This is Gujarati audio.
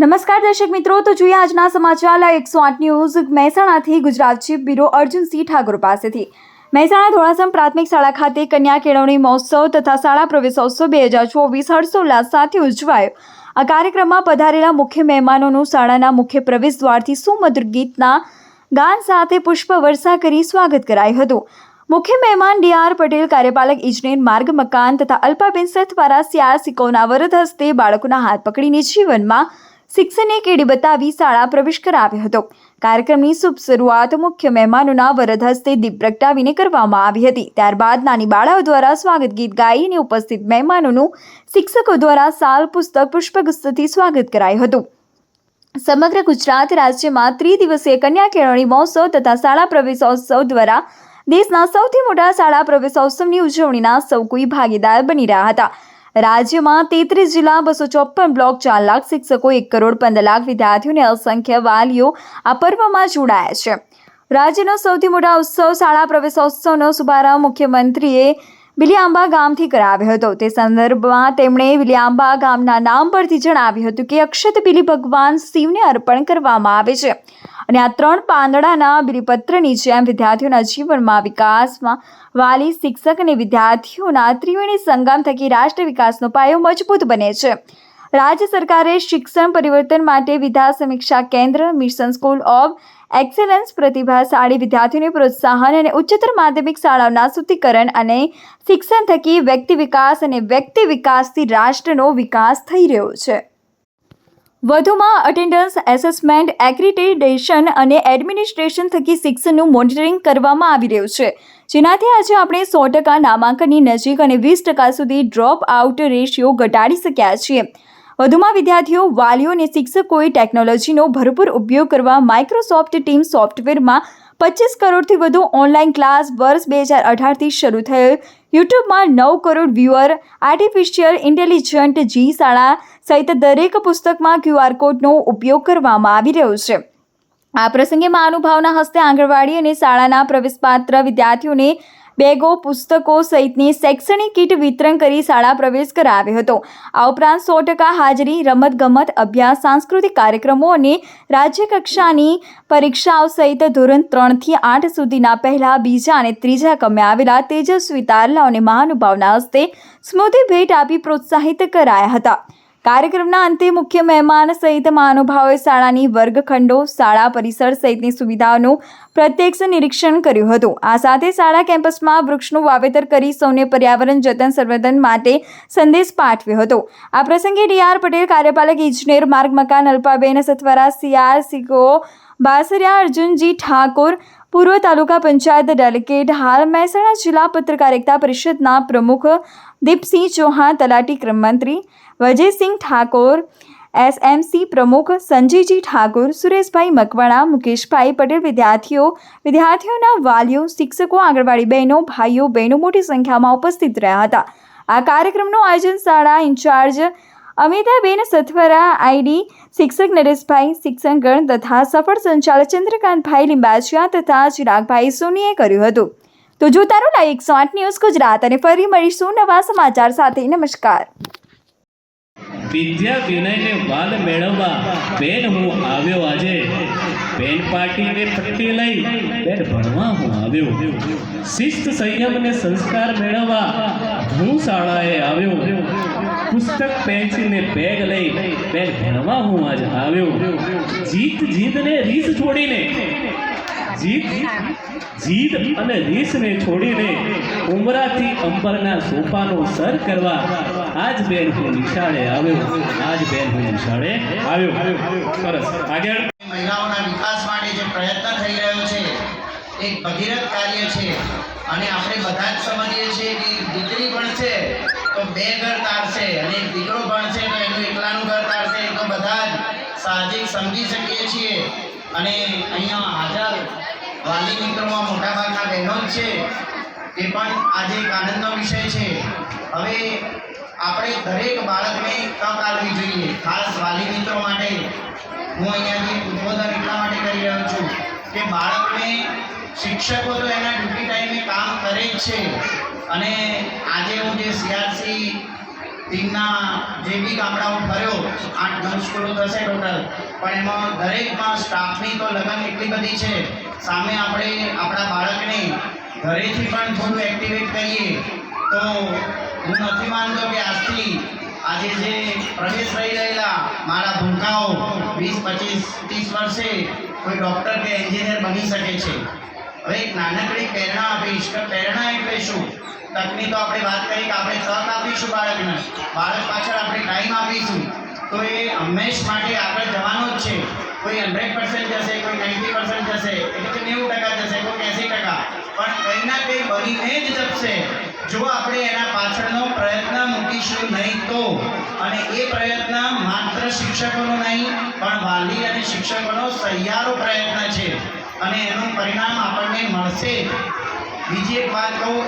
નમસ્કાર દર્શક મિત્રો, તો જોઈએ આજના સમાચાર 108 ન્યૂઝ મહેસાણાથી ગુજરાત ચીફ બ્યુરો અર્જુનસિંહ ઠાકોર પાસેથી। મહેસાણા ધોળાસમ પ્રાથમિક શાળા ખાતે કન્યા કેળવણી મહોત્સવ તથા શાળા પ્રવેશોત્સવ 2024 હર્ષોલ્લાસ સાથે ઉજવાયો। આ કાર્યક્રમમાં પધારેલા મુખ્ય મહેમાનોનું શાળાના મુખ્ય પ્રવેશ દ્વારથી સુમધુર ગીતના ગાન સાથે પુષ્પવર્ષા કરી સ્વાગત કરાયું હતું। મુખ્ય મહેમાન ડી.આર. પટેલ, કાર્યપાલક ઇજનેર, માર્ગ મકાન તથા અલ્પાબેન સથવારા શિક્ષકોના વરદ હસ્તે બાળકોના હાથ પકડીને જીવનમાં શિક્ષણની કેડી બતાવી શાળા પ્રવેશ કરાવ્યો હતો। કાર્યક્રમની શુભ શરૂઆત મુખ્ય મહેમાનોના વરદ હસ્તે દીપ પ્રગટાવીને કરવામાં આવી હતી। ત્યારબાદ નાની બાળાઓ દ્વારા સ્વાગત ગીત ગાઈને ઉપસ્થિત મહેમાનોનું શિક્ષકો દ્વારા શાલ, પુસ્તક, પુષ્પગુચ્છથી સ્વાગત કરાયું હતું। સમગ્ર ગુજરાત રાજ્યમાં ત્રિદિવસીય કન્યા કેળવણી મહોત્સવ તથા શાળા પ્રવેશોત્સવ દ્વારા દેશના સૌથી મોટા શાળા પ્રવેશોત્સવની ઉજવણીના સૌ કોઈ ભાગીદાર બની રહ્યા હતા। રાજ્યમાં 33 જિલ્લા, 254 બ્લોક, 4 લાખ શિક્ષકો, 1 કરોડ 15 લાખ વિદ્યાર્થીઓ અને અસંખ્ય વાલીઓ આ પર્વમાં જોડાયા છે। રાજ્યનો સૌથી મોટા ઉત્સવ શાળા પ્રવેશોત્સવનો શુભારંભ મુખ્યમંત્રીએ બિલિયાંબા ગામથી કરાવ્યો હતો। તે સંદર્ભમાં તેમણે બિલિયાંબા ગામના નામ પરથી જણાવ્યું હતું કે અક્ષત બિલી ભગવાન શિવને અર્પણ કરવામાં આવે છે અને આ 3 પાંદડાના બિલીપત્રની જેમ વિદ્યાર્થીઓના જીવનમાં વિકાસમાં વાલી, શિક્ષક અને વિદ્યાર્થીઓના ત્રિવેણી સંગમ થકી રાષ્ટ્ર વિકાસનો પાયો મજબૂત બને છે। રાજ્ય સરકારે શિક્ષણ પરિવર્તન માટે વિદ્યા સમીક્ષા કેન્દ્ર, મિશન સ્કૂલ ઓફ એક્સેલન્સ, પ્રતિભાશાળી વિદ્યાર્થીઓને પ્રોત્સાહન અને ઉચ્ચતર માધ્યમિક શાળાઓના સૂત્રીકરણ અને શિક્ષણ થકી વ્યક્તિ વિકાસ અને વ્યક્તિ વિકાસથી રાષ્ટ્રનો વિકાસ થઈ રહ્યો છે। વધુમાં અટેન્ડન્સ એસેસમેન્ટ, એક્રિડિટેશન અને એડમિનિસ્ટ્રેશન થકી શિક્ષણનું મોનિટરિંગ કરવામાં આવી રહ્યું છે, જેનાથી આજે આપણે 100% નામાંકનની નજીક અને 20% સુધી ડ્રોપ આઉટ રેશિયો ઘટાડી શક્યા છીએ। વધુમાં વિદ્યાર્થીઓ, વાલીઓ અને શિક્ષકોએ ટેકનોલોજીનો ભરપૂર ઉપયોગ કરવા માઇક્રોસોફ્ટ ટીમ સોફ્ટવેરમાં 25 કરોડથી વધુ ઓનલાઈન ક્લાસ, વર્ષ 2018થી શરૂ થયેલ યુટ્યુબમાં 9 કરોડ વ્યુઅર, આર્ટિફિશિયલ ઇન્ટેલિજન્ટ જી શાળા સહિત દરેક પુસ્તકમાં QR કોડનો ઉપયોગ કરવામાં આવી રહ્યો છે। આ પ્રસંગે મહાનુભાવના હસ્તે આંગણવાડી અને શાળાના પ્રવેશપાત્ર વિદ્યાર્થીઓને બેગો, પુસ્તકો સહિતની શૈક્ષણિક કીટ વિતરણ કરી શાળા પ્રવેશ કરાવ્યો હતો। આ ઉપરાંત 100% હાજરી, રમતગમત, અભ્યાસ, સાંસ્કૃતિક કાર્યક્રમો અને રાજ્ય કક્ષાની પરીક્ષાઓ સહિત ધોરણ 3 થી 8 સુધીના પહેલા, બીજા અને ત્રીજા ક્રમે આવેલા તેજસ્વી તારલાઓને મહાનુભાવના હસ્તે સ્મૃતિ ભેટ આપી પ્રોત્સાહિત કરાયા હતા। કાર્યક્રમના અંતે મુખ્ય મહેમાન સહિત મહાનુભાવોએ શાળાની વર્ગખંડો, શાળા પરિસર સહિતની સુવિધાઓનું પ્રત્યક્ષ નિરીક્ષણ કર્યું હતું। આ સાથે શાળા કેમ્પસમાં વૃક્ષનું વાવેતર કરી સૌને પર્યાવરણ જતન સંવર્ધન માટે સંદેશ પાઠવ્યો હતો। આ પ્રસંગે ડી.આર. પટેલ, કાર્યપાલક ઇજનેર, માર્ગ મકાન, અલ્પાબેન સથવારા, CRCO બાસરિયા, અર્જુનજી ઠાકોર, પૂર્વ તાલુકા પંચાયત ડેલિગેટ, હાલ મહેસાણા જિલ્લા પત્રકારિતા પરિષદના પ્રમુખ દીપસિંહ ચૌહાણ, તલાટી ક્રમ મંત્રી વજયસિંહ ઠાકોર, SMC પ્રમુખ સંજયજી ઠાકોર, સુરેશભાઈ મકવાણા, મુકેશભાઈ પટેલ, વિદ્યાર્થીઓના વાલીઓ, શિક્ષકો, આંગણવાડી બહેનો, ભાઈઓ, બહેનો મોટી સંખ્યામાં ઉપસ્થિત રહ્યા હતા। આ કાર્યક્રમનું આયોજન શાળા ઇન્ચાર્જ અમિતાબેન સથવરા, ID શિક્ષક નરેશભાઈ, શિક્ષકગણ તથા સફળ સંચાલક ચંદ્રકાંતભાઈ લિંબાચિયા તથા ચિરાગભાઈ સોનીએ કર્યું હતું। તો જોતા રહો 108 ન્યૂઝ ગુજરાત અને ફરી મળીશું નવા સમાચાર સાથે। નમસ્કાર। વિદ્યા વિનયને વાલ મેળવવા બેન હું આવ્યો આજે, બેન પાટીને પટ્ટી લઈ બેન ભણવા હું આવ્યો, શિસ્ત સંયમ ને સંસ્કાર મેળવવા હું શાળાએ આવ્યો, પુસ્તક પેન્સિલ ને બેગ લઈ બેન ભણવા હું આજ આવ્યો, જીદ ને રીસ છોડીને જીદ અને રીસને છોડીને ઉમરાથી અંબરના સોપાનો સર કરવા આજ બેન હું નિશાળે આવ્યો, આજ બેન હું નિશાળે આવ્યો। સરસ, આગળ મહિલાઓના વિકાસ માટે જે પ્રયત્ન થઈ રહ્યો છે એક ભગીરથ કાર્ય છે અને આપણે બધા જ સમજીએ છીએ કે દીકરી ભણશે તો 2 ઘર તારશે અને એક દીકરો ભણશે તો એનું એકલાનું ઘર તારશે, તો બધા જ સાહજિક સમજી શકીએ છીએ। અને અહીંયા હાજર વાલી મિત્રોમાં મોટાભાગના બહેનો જ છે, એ પણ આજે એક આનંદનો વિષય છે। હવે આપણે દરેક બાળકને તક આપવી જોઈએ। ખાસ વાલી મિત્રો માટે હું અહીંયાથી ઉદ્બોધન એટલા માટે કરી રહ્યો છું કે બાળકને શિક્ષકો તો એના ડ્યુટી ટાઈમે કામ કરે જ છે અને આજે હું જે CRC ટીમના જે બી ગામડાઓ ફર્યો 8-9 સ્કૂલો થશે ટોટલ, પણ એમાં દરેકમાં સ્ટાફની તો લગન એટલી બધી છે. સામે આપણે આપણા બાળકને ઘરેથી પણ થોડું એક્ટિવેટ કરીએ તો હું નથી માનતો કે આજથી આજે જે પ્રવેશ રહી રહેલા મારા ભૂલકાઓ 20-25-30 વર્ષે કોઈ ડૉક્ટર કે એન્જિનિયર બની શકે છે. હવે એક નાનકડી પ્રેરણા આપીશ કે પ્રેરણા એટલે શું? તકની તો આપણે વાત કરી કે આપણે તક આપીશું બાળકને, બાળક પાછળ આપણે ટાઈમ આપીશું તો એ હંમેશ માટે આગળ જવાનો જ છે. કોઈ 100% જશે, કોઈ 90% જશે, એટલે કે 90% જશે, કોઈ 80%, પણ કંઈ ના કંઈ બનીને જ જશે જો આપણે એના પાછળનો પ્રયત્ન મૂકીશું નહીં તો. અને એ પ્રયત્ન માત્ર શિક્ષકોનો નહીં પણ વાલી અને શિક્ષકોનો સહિયારો પ્રયત્ન છે અને એનું પરિણામ આપણને મળશે. બીજી એક વાત કહું